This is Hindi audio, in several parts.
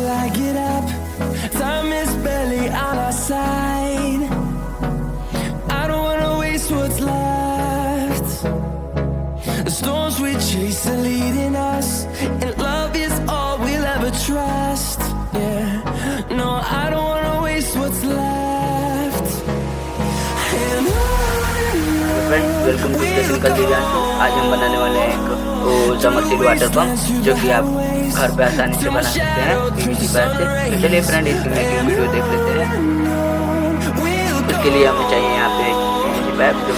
till I get up. Time is barely on our side. I don't wanna waste what's left. The storms we chase are leading us, and love is all we'll ever trust. Yeah, no, I don't wanna waste what's left. And friends, welcome to technical design. आज हम बनाने वाले हैं एक समरसीबल वाटर पंप, जो कि आप घर पे आसानी से बना सकते हैं पीवीसी पाइप से। तो चलिए फ्रेंड, इसकी मेकिंग वीडियो देख लेते हैं। इसके लिए हमें चाहिए यहाँ पे पीवीसी पाइप, जो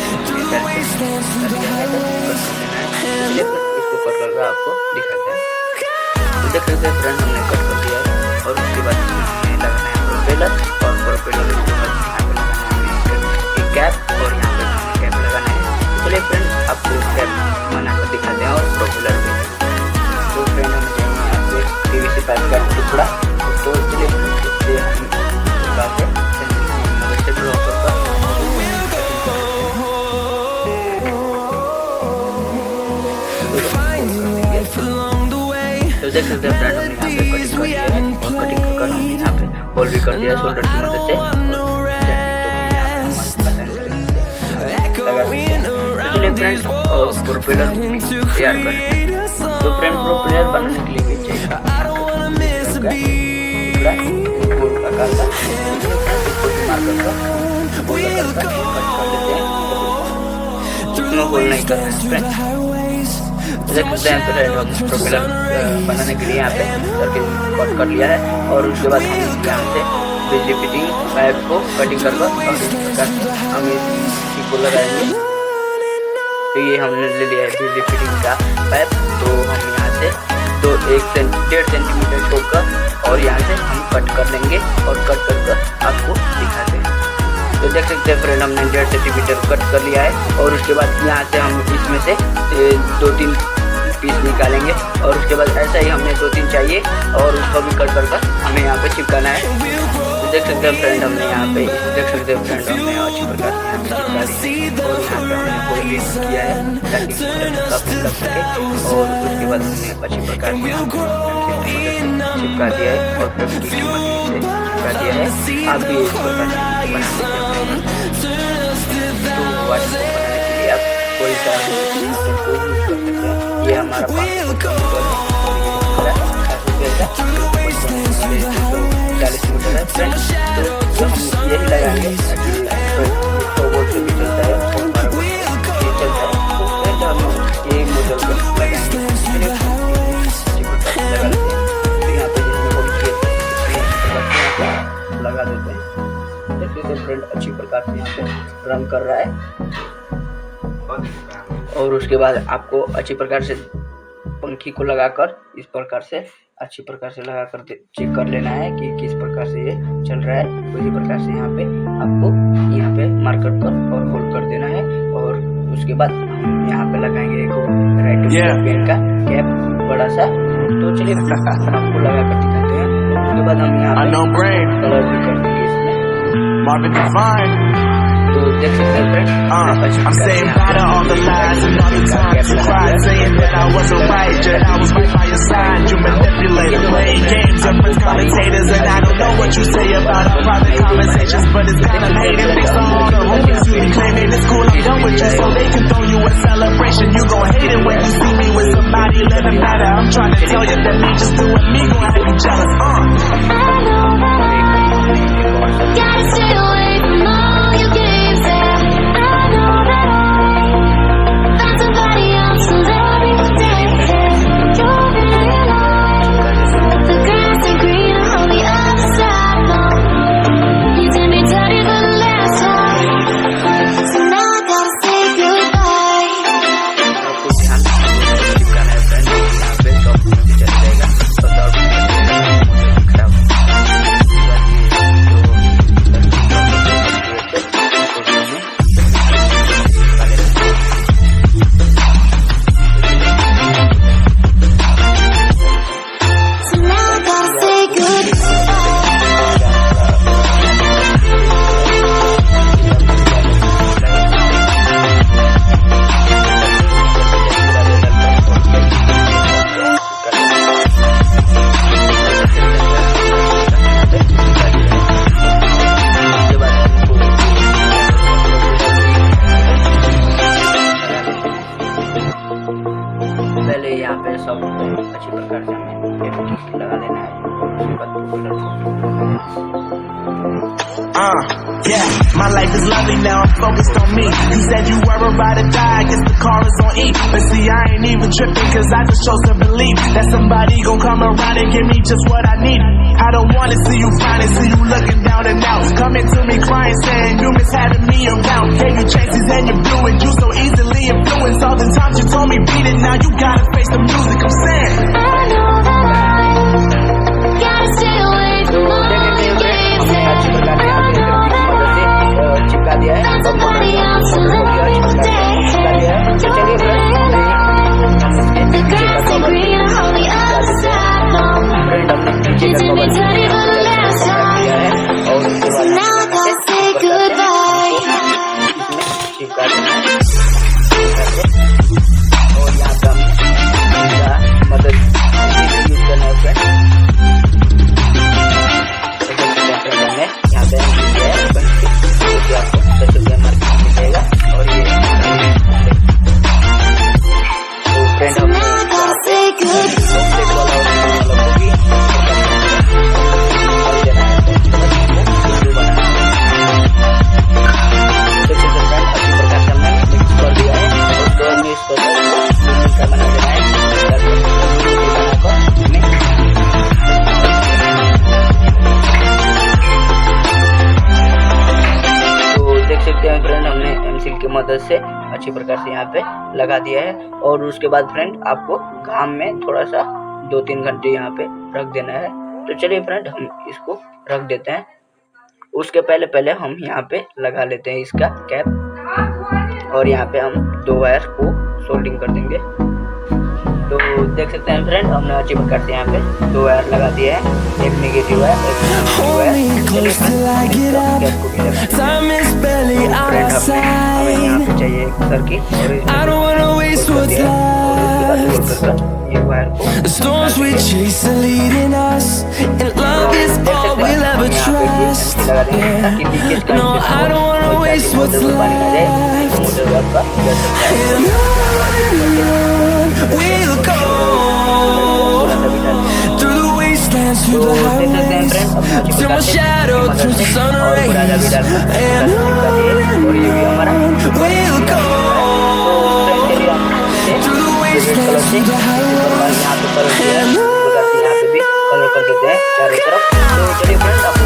कि इसको कट करके आपको दिखाते हैं। तो देख सकते हैं फ्रेंड, हमने कट कर दिया है। और उसके बाद हमें लगाना है प्रोपेलर, और प्रोपेलर उसके बाद यहाँ पे लगाना है एक कैप, और यहाँ पे कैप लगाना है। चलिए फ्रेंड, आपको कैप बनाकर दिखाते हैं और प्रोपेलर भी। तो फ्रेंड, हमें चाहिए यहाँ पे पीवीसी पाइप का टुकड़ा। तो चलिए इससे हम मदद से ड्रॉ कर तो देख सकते हैं फ्रेंड, हमने यहाँ पे कटिंग कर दिया है, और कटिंग कर हमने यहाँ पे होल भी कर दिया है शोल्डर की मदद से। चलिए फ्रेंड, प्रोपेलर तैयार करें। तो फ्रेंड, प्रोपेलर बनाने के लिए भी चाहिए गोल आकार का होल नहीं करना है फ्रेंड। देख सकते हैं फ्रेंड, हम प्रोपेलर बनाने के लिए यहाँ पे सर्किल कट कर लिया है। और उसके बाद हम यहाँ से बिजली फिटिंग पाइप को कटिंग कर और इस प्रकार हम इसको लगाएंगे। तो ये हमने ले लिया है बिजली फिटिंग का पाइप। तो हम यहाँ से 1.5 सेंटीमीटर छोड़कर और यहाँ से हम कट कर लेंगे, और कट कर आपको दिखाते हैं। तो देख सकते हैं फ्रेंड, हमने 1.5 सेंटीमीटर कट कर लिया है। और उसके बाद यहाँ से हम इसमें से 2-3 पीस निकालेंगे, और उसके बाद ऐसा ही हमें 2-3 चाहिए, और उसको भी कट कर हमें यहाँ पे चिपकाना है। तो देख सकते हैं फ्रेंड, हमने यहाँ पे देख सकते हैं फ्रेंड, हमने अच्छी प्रकार से चिपका दी है, और यहाँ पे हमने कोई लीड किया है ताकि काफी लग सके। और उसके बाद हमने अच्छी प्रकार से चिपका दिया है, और प्लास्टिक की मदद से चिपका दिया है। आप भी इस प्रकार से बना सकते हैं। तो वाटर बनाने के लिए आप कोई सा यूज कर सकते हैं। ये हमारा 40 मीटर है फ्रेंड। तो हम यही लगाएंगे ताकि 100 वोल्ट से भी चलता है, और 12 वोल्ट से चलता है। तो फ्रेंड, हम ये मोटर को लगाएंगे, लगा लेते हैं। तो यहाँ पे जिसमें होल किए थे लगा देते हैं। देखिए फ्रेंड, अच्छी प्रकार से यहाँ पे रन कर रहा है। और उसके बाद आपको अच्छी प्रकार से पंखी को लगाकर इस प्रकार से अच्छी प्रकार से लगाकर चेक कर लेना है कि किस प्रकार से ये चल रहा है। उसी प्रकार से यहाँ पे आपको यहाँ पे मार्कर कर और होल्ड कर देना है। और उसके बाद हम यहाँ पे लगाएंगे एक राइट पेन का कैप बड़ा सा। तो चलिए आपको लगा कर दिखाते हैं। उसके बाद हम यहाँ पे कलर भी कर देंगे इसमें। तो देख सकते हैं friend, I'm saying bye to all the lies and all the times you cried, saying that I wasn't right, yet I was right by your side. You manipulator, playing games and with commentators, and I don't know what you say about our private conversations, but it's kind of made it fix all the homies you be claiming in school. I'm done with you, so they can throw you a celebration. You gon' hate it when you see me with somebody living better. I'm trying to tell you that me just doing me gon' have you jealous. I know that gotta stay away from all your games. Yeah, my life is lovely now, I'm focused on me. You said you were about to die, I guess the car is on E. But see, I ain't even tripping, cause I just chose to believe that somebody gon' come around and give me just what I need. I don't wanna see you finally, see you looking down and out, coming to me crying, saying you miss having me around. Gave you chances and you blew it, you so easily influenced. All the times you told me beat it, now you gotta face the music, I'm saying I know that I gotta stay away from all the games and चिपका दिया है और मोटर चिपका दिया है। तो चलिए फ्रेंड हमने नीचे का कवर दिया है और उसके बाद और यहाँ पे हमने मदद यूज करना है फ्रेंड। यहाँ पे आपको 10 रुपया मार्केट में मिलेगा और ये तो फ्रेंड हम की मदद से अच्छी प्रकार से यहाँ पे लगा दिया है। और उसके बाद फ्रेंड आपको घाम में थोड़ा सा 2-3 घंटे यहाँ पे रख देना है। तो चलिए फ्रेंड हम इसको रख देते हैं। उसके पहले हम यहाँ पे लगा लेते हैं इसका कैप और यहाँ पे हम 2 वायर को सोल्डिंग कर देंगे। तो देख सकते हैं फ्रेंड हमने अच्छी प्रकार से यहाँ पे 2 वायर लगा दिया है, एक नेगेटिव वायर एक पॉजिटिव वायर। कैप को भी लगा फ्रेंड हमें यहाँ पे चाहिए एक सर्किट और ये वायर को ताकि लीकेज का मोटर में पानी आ जाए मोटर आपका we'll go through the wastelands, through the highways, till my shadow turns to sun rays. And on we'll go through the wastelands, through the highways. And on colour कर देते हैं चारों तरफ। तो चलिए फ्रेंड आपको